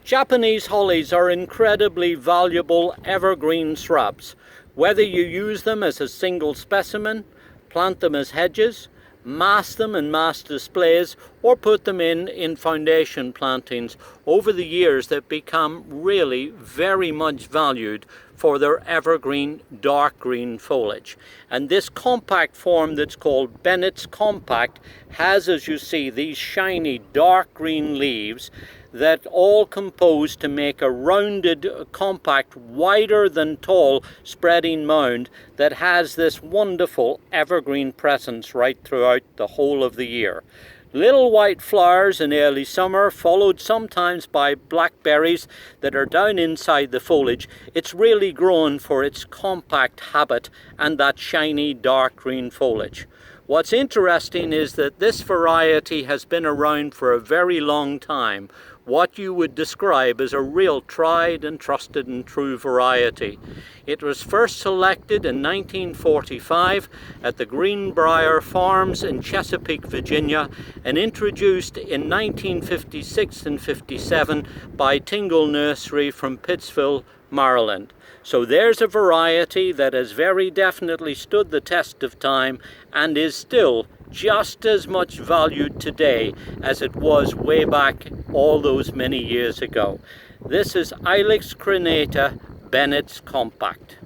Japanese hollies are incredibly valuable evergreen shrubs. Whether you use them as a single specimen, plant them as hedges, mass them in mass displays, or put them in foundation plantings, over the years they've become really very much valued for their evergreen dark green foliage. And this compact form that's called Bennett's Compact has, as you see, these shiny dark green leaves that all compose to make a rounded, compact, wider than tall spreading mound that has this wonderful evergreen presence right throughout the whole of the year. Little white flowers in early summer, followed sometimes by blackberries that are down inside the foliage. It's really grown for its compact habit and that shiny dark green foliage. What's interesting is that this variety has been around for a very long time, what you would describe as a real tried and trusted and true variety. It was first selected in 1945 at the Greenbrier Farms in Chesapeake, Virginia, and introduced in 1956 and 57 by Tingle Nursery from Pittsville, Maryland. So there's a variety that has very definitely stood the test of time and is still just as much valued today as it was way back all those many years ago. This is Ilex crenata Bennett's Compact.